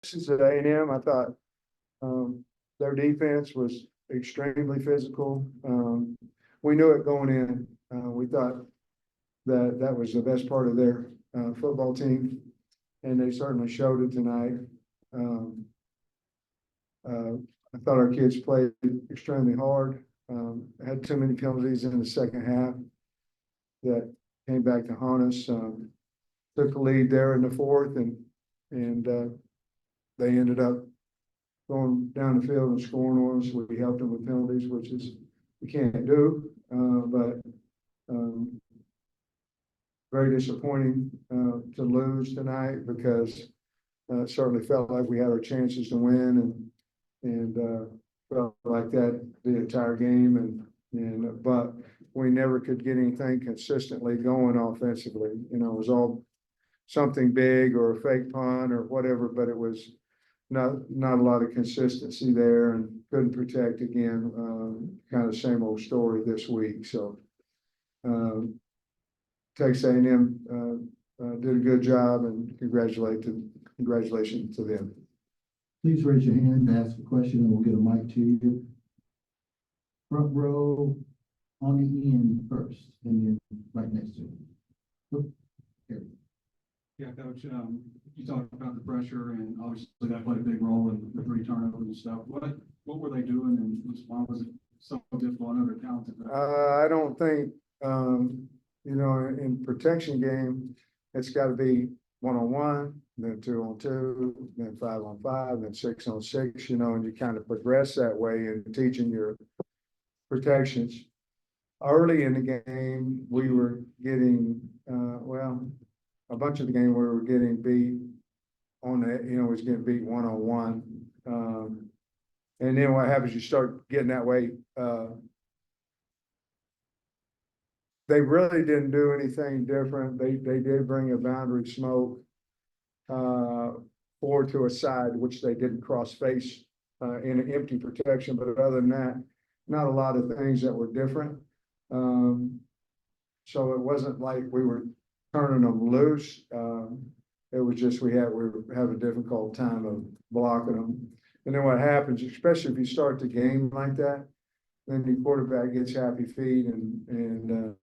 Texas A&M, I thought their defense was extremely physical. We knew it going in. We thought that that was the best part of their football team, and they certainly showed it tonight. I thought our kids played extremely hard. Had too many penalties in the second half that came back to haunt us. Took the lead there in the fourth, and they ended up going down the field and scoring on us. We helped them with penalties, which is we can't do, but very disappointing to lose tonight, because it certainly felt like we had our chances to win, and felt like that the entire game, but we never could get anything consistently going offensively. You know, it was all something big or a fake punt or whatever, but it was not a lot of consistency there, and couldn't protect again. Kind of same old story this week. So Texas A&M did a good job, and congratulations to them. Please raise your hand to ask a question, and we'll get a mic to you. Front row on the end first, and then right next to him. Here. Yeah, Coach, you talked about the pressure, and obviously that played a big role in the 3 turnovers and stuff. What were they doing, and why was it so difficult? I know they're talented. I don't think, you know, in protection game, it's got to be 1-on-1, then 2-on-2, then 5-on-5, then 6-on-6, you know, and you kind of progress that way in teaching your protections. Early in the game, we were getting, a bunch of the game we were getting beat on the, you know, was getting beat 1-on-1. And then what happens, you start getting that way. They really didn't do anything different. They did bring a boundary smoke forward to a side, which they didn't cross face in an empty protection. But other than that, not a lot of things that were different. So it wasn't like we were turning them loose. It was just we were having a difficult time of blocking them. And then what happens, especially if you start the game like that, then the quarterback gets happy feet and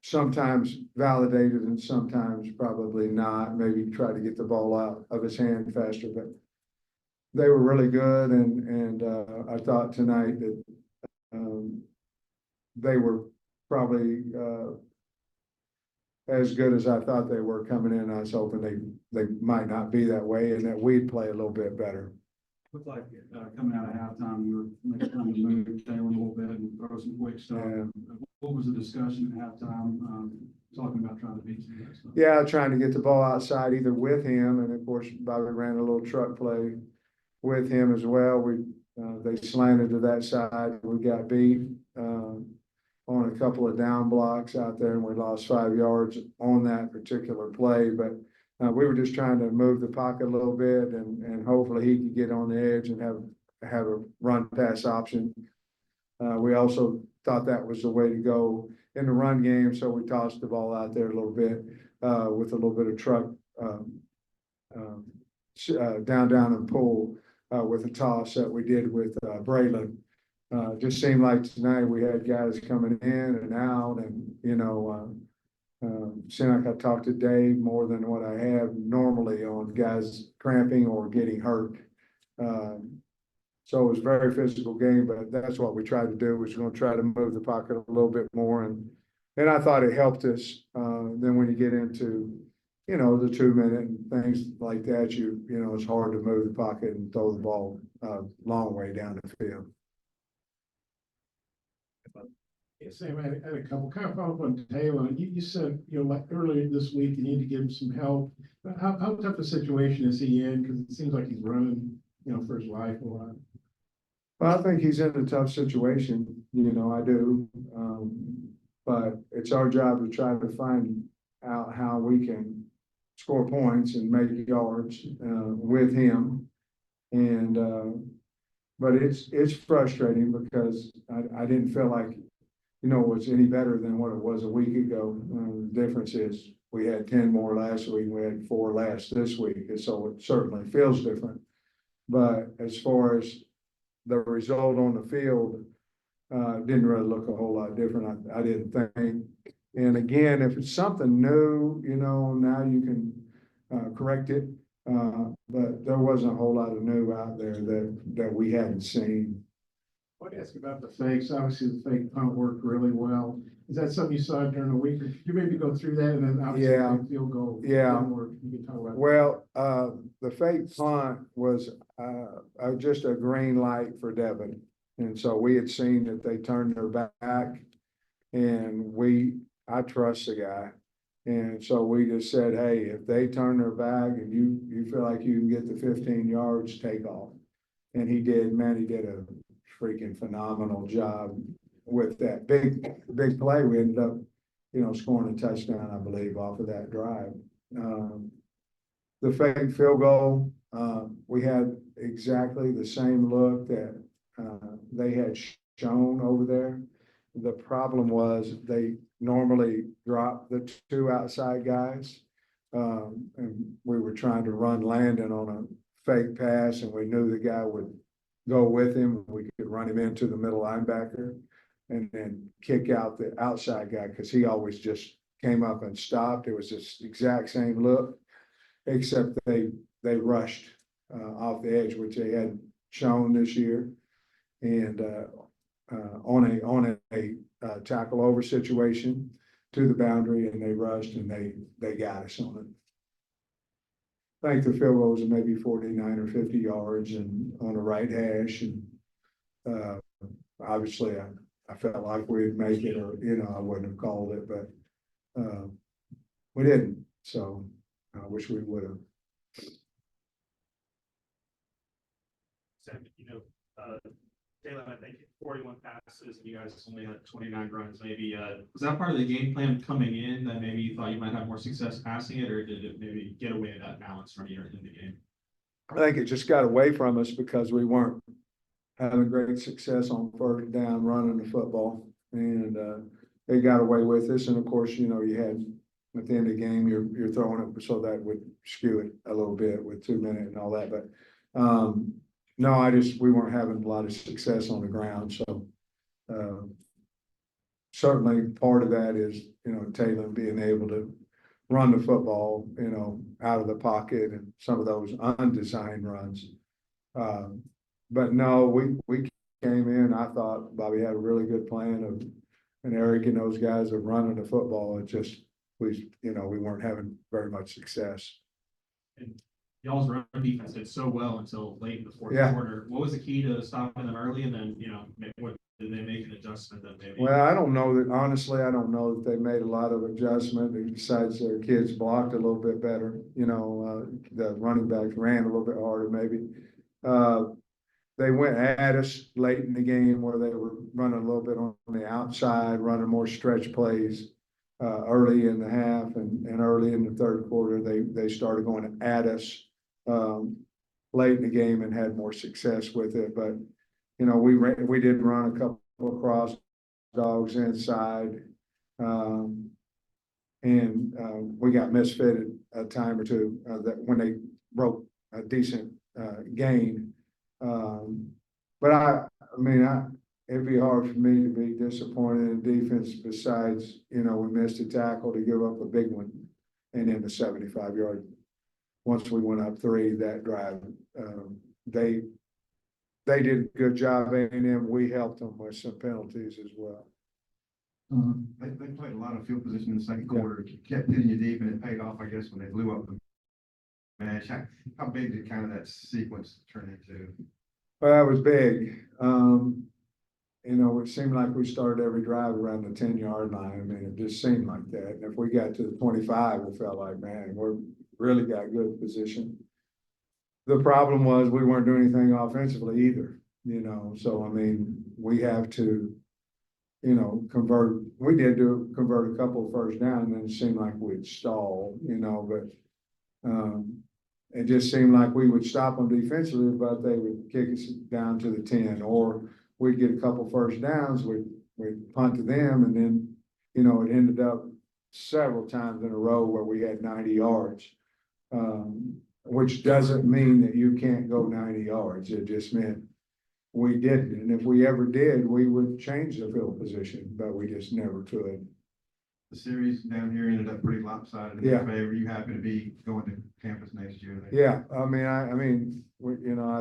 sometimes validated and sometimes probably not. Maybe try to get the ball out of his hand faster, but they were really good. And I thought tonight that they were probably as good as I thought they were coming in. I was hoping they might not be that way, and that we'd play a little bit better. Looked like coming out of halftime, you were maybe trying to move Taylor a little bit and throw some quick stuff. Yeah. What was the discussion at halftime, talking about trying to beat some of that stuff? Yeah, trying to get the ball outside either with him, and of course Bobby ran a little truck play with him as well. They slanted to that side. We got beat on a couple of down blocks out there, and we lost 5 yards on that particular play. But we were just trying to move the pocket a little bit, and hopefully he could get on the edge and have a run pass option. We also thought that was the way to go in the run game, so we tossed the ball out there a little bit with a little bit of truck down and pull with a toss that we did with Braylon. Just seemed like tonight we had guys coming in and out, and you know, seemed like I talked to Dave more than what I have normally on guys cramping or getting hurt. So it was a very physical game, but that's what we tried to do. Was going to try to move the pocket a little bit more, and I thought it helped us. Then when you get into, you know, the 2-minute and things like that, you know, it's hard to move the pocket and throw the ball a long way down the field. Yeah, Sam, I had a couple, kind of follow up on Taylor. You said, you know, like earlier this week, you need to give him some help. But how tough a situation is he in? Because it seems like he's running, you know, for his life a lot. Well, I think he's in a tough situation, you know, I do. But it's our job to try to find out how we can score points and make yards with him. And but it's frustrating because I didn't feel like, you know, it was any better than what it was a week ago. The difference is we had 10 more last week, we had 4 less this week, and so it certainly feels different. But as far as the result on the field, didn't really look a whole lot different, I didn't think. And again, if it's something new, now you can correct it. But there wasn't a whole lot of new out there that we hadn't seen. I want to ask about the fakes. Obviously, the fake punt worked really well. Is that something you saw during the week? Or could you maybe go through that and then obviously Yeah. the field goal? Yeah. didn't work. You can talk about. Well, the fake punt was just a green light for Devon. And so we had seen that they turned their back, and I trust the guy. And so we just said, hey, if they turn their back and you feel like you can get the 15 yards, take off. And he did, man, he did a freaking phenomenal job with that big play. We ended up, scoring a touchdown, I believe, off of that drive. The fake field goal, we had exactly the same look that they had shown over there. The problem was they normally drop the 2 outside guys. And we were trying to run Landon on a fake pass, and we knew the guy would go with him. We could run him into the middle linebacker and then kick out the outside guy, because he always just came up and stopped. It was this exact same look, except they rushed off the edge, which they hadn't shown this year. And on a tackle over situation to the boundary, and they rushed and they got us on it. I think the field goal was maybe 49 or 50 yards and on the right hash. And obviously I felt like we'd make it, or, I wouldn't have called it, but we didn't. So I wish we would have. Sam, Taylor, I think 41 passes, and you guys only had 29 runs. Maybe was that part of the game plan coming in, that maybe you thought you might have more success passing it, or did it maybe get away that balance from you in the game? I think it just got away from us because we weren't having great success on first down running the football, and they got away with us. And of course, you had at the end of the game, you're throwing it, so that would skew it a little bit with 2 minutes and all that. But no, we weren't having a lot of success on the ground. So certainly part of that is, Taylor being able to run the football, out of the pocket, and some of those undesigned runs. But no, we came in, I thought Bobby had a really good plan and Eric and those guys of running the football. It just, we weren't having very much success. And y'all's run defense did so well until late in the fourth Yeah. quarter. What was the key to stopping them early? And then, what did they make an adjustment that maybe? Well, I don't know that, honestly, I don't know that they made a lot of adjustment besides their kids blocked a little bit better. The running backs ran a little bit harder, maybe. They went at us late in the game where they were running a little bit on the outside, running more stretch plays early in the half, and early in the third quarter, they started going at us late in the game and had more success with it. But, we did run a couple of cross dogs inside, and we got misfitted a time or two that when they broke a decent gain. But it'd be hard for me to be disappointed in defense besides, we missed a tackle to give up a big one, and then the 75-yard. Once we went up 3 that drive, they did a good job, A&M. We helped them with some penalties as well. They played a lot of field position in the second quarter, kept hitting you deep, and it paid off, I guess, when they blew up the match. How big did kind of that sequence turn into? Well, it was big. It seemed like we started every drive around the 10-yard line. It just seemed like that. And if we got to the 25, it felt like, man, we're really got good position. The problem was we weren't doing anything offensively either, so, we have to, convert. We did convert a couple of first down, and then it seemed like we'd stall, but it just seemed like we would stop them defensively, but they would kick us down to the 10, or we'd get a couple first downs, we'd punt to them, and then, it ended up several times in a row where we had 90 yards. Which doesn't mean that you can't go 90 yards. It just meant we didn't. And if we ever did, we would change the field position, but we just never could. The series down here ended up pretty lopsided in Yeah. your favor. You happen to be going to campus next year. Yeah, I mean, I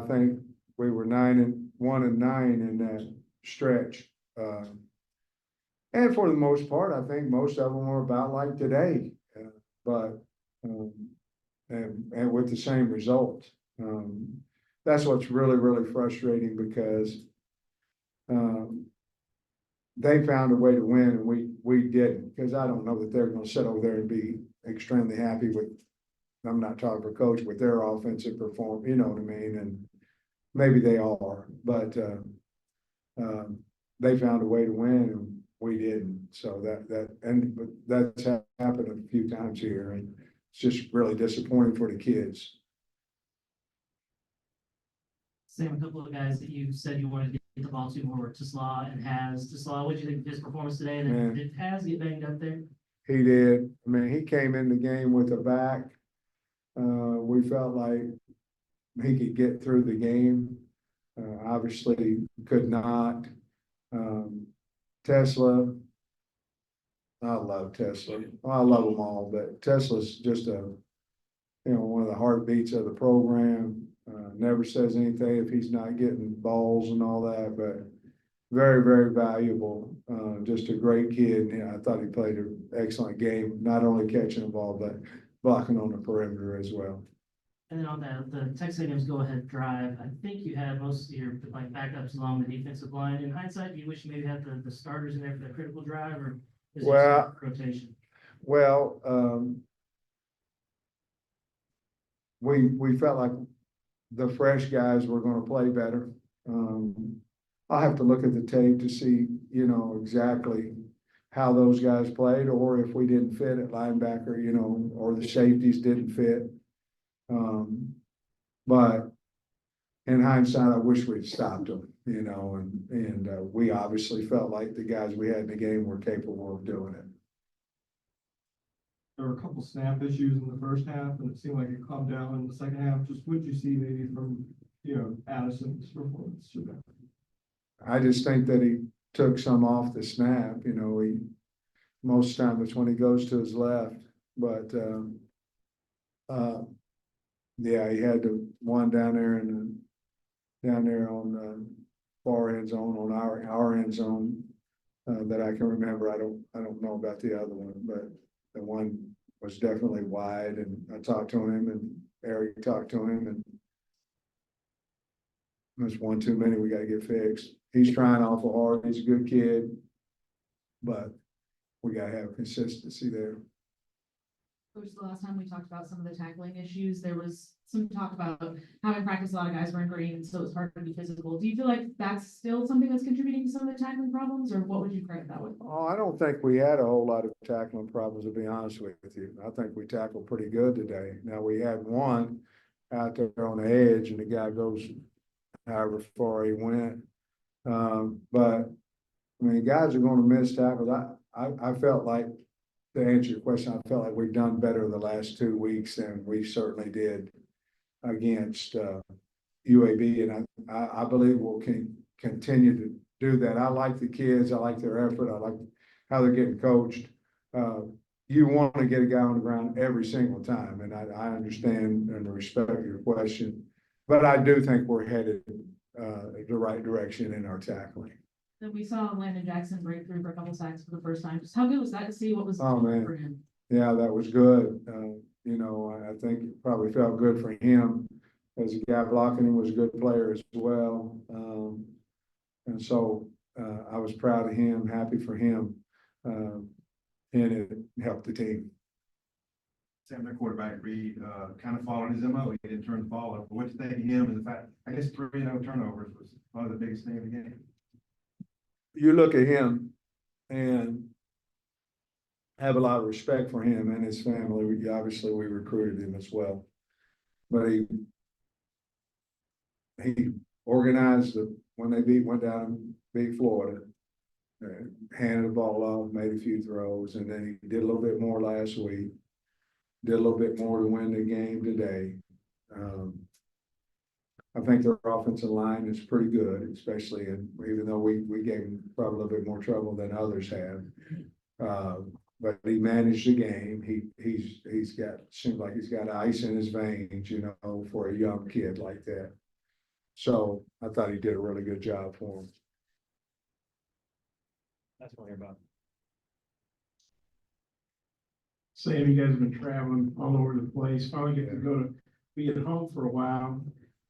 think we were 9-1 and 9 in that stretch. And for the most part, I think most of them were about like today, but, and with the same result. That's what's really, really frustrating because, they found a way to win and we didn't, because I don't know that they're gonna sit over there and be extremely happy with, I'm not talking for coach, with their offensive perform, you know what I mean, and maybe they are, but, they found a way to win and we didn't, so but that's happened a few times here, and it's just really disappointing for the kids. Sam, a couple of guys that you said you wanted to get the ball to more were Tisla and Has. Tisla, what did you think of his performance today? And Man. then did Has get banged up there? He did, I mean, he came in the game with a back. We felt like he could get through the game. Obviously could not. Tesla, I love Tesla. Well, I love them all, but Tesla's just one of the heartbeats of the program. Never says anything if he's not getting balls and all that, but very, very valuable. Just a great kid. And I thought he played an excellent game, not only catching the ball, but blocking on the perimeter as well. And then on the Texas A&M's go-ahead drive, I think you had most of your backups along the defensive line. In hindsight, do you wish you maybe had the starters in there for that critical drive, or is there Well, some rotation? Well, we felt like the fresh guys were gonna play better. I'll have to look at the tape to see, exactly how those guys played, or if we didn't fit at linebacker, or the safeties didn't fit. But in hindsight, I wish we'd stopped them, and we obviously felt like the guys we had in the game were capable of doing it. There were a couple snap issues in the first half, and it seemed like it calmed down in the second half. Just what you see maybe from, Addison's performance today? I just think that he took some off the snap, most time it's when he goes to his left, but, yeah, he had the one down there on the far end zone, on our end zone, that I can remember. I don't know about the other one, but the one was definitely wide, and I talked to him and Eric talked to him, and there's one too many we gotta get fixed. He's trying awful hard. He's a good kid, but we gotta have consistency there. Coach, the last time we talked about some of the tackling issues, there was some talk about having practiced, a lot of guys weren't green, so it's hard to be physical. Do you feel like that's still something that's contributing to some of the tackling problems, or what would you credit that with? Oh, I don't think we had a whole lot of tackling problems, to be honest with you. I think we tackled pretty good today. Now, we had one out there on the edge, and the guy goes however far he went. But I mean, guys are gonna miss tackles. I felt like, to answer your question, I felt like we've done better the last 2 weeks than we certainly did against UAB, and I believe we'll continue to do that. I like the kids. I like their effort. I like how they're getting coached. You want to get a guy on the ground every single time, and I understand and respect your question, but I do think we're headed the right direction in our tackling. Then we saw Landon Jackson break through for a couple sacks for the first time. Just how good was that to see? What was Oh, man. for him? Yeah, that was good. I think it probably felt good for him, as a guy blocking him was a good player as well. And so I was proud of him, happy for him, and it helped the team. Sam, their quarterback Reed, kind of followed his MO. He didn't turn the ball over. What you think of him, and the fact, I guess 3-0 turnovers was probably the biggest thing of the game. You look at him and have a lot of respect for him and his family. Obviously, we recruited him as well, but he organized when they went down and beat Florida. handed the ball off, made a few throws, and then he did a little bit more last week. Did a little bit more to win the game today. I think their offensive line is pretty good, especially even though we gave them probably a little bit more trouble than others have. But he managed the game. Seems like he's got ice in his veins, for a young kid like that. So I thought he did a really good job for him. That's what I hear about. Sam, you guys have been traveling all over the place, finally get to be at home for a while,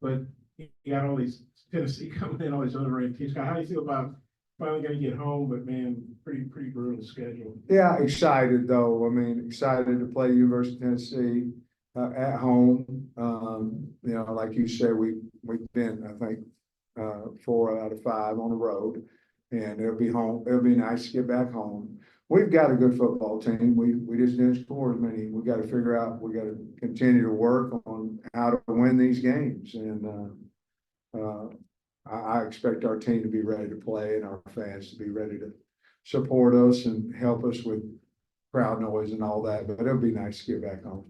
but you got all these Tennessee coming in, all these other ranked teams. How do you feel about finally gonna get home, but man, pretty brutal schedule? Yeah, excited though. I mean, excited to play University of Tennessee at home. Like you said, we've been, I think, 4 out of 5 on the road, and it'll be home. It'll be nice to get back home. We've got a good football team. We just didn't score as many. We got to figure out. We got to continue to work on how to win these games, and I expect our team to be ready to play and our fans to be ready to support us and help us with crowd noise and all that. But it'll be nice to get back home.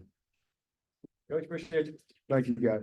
Coach, appreciate you. Thank you, guys.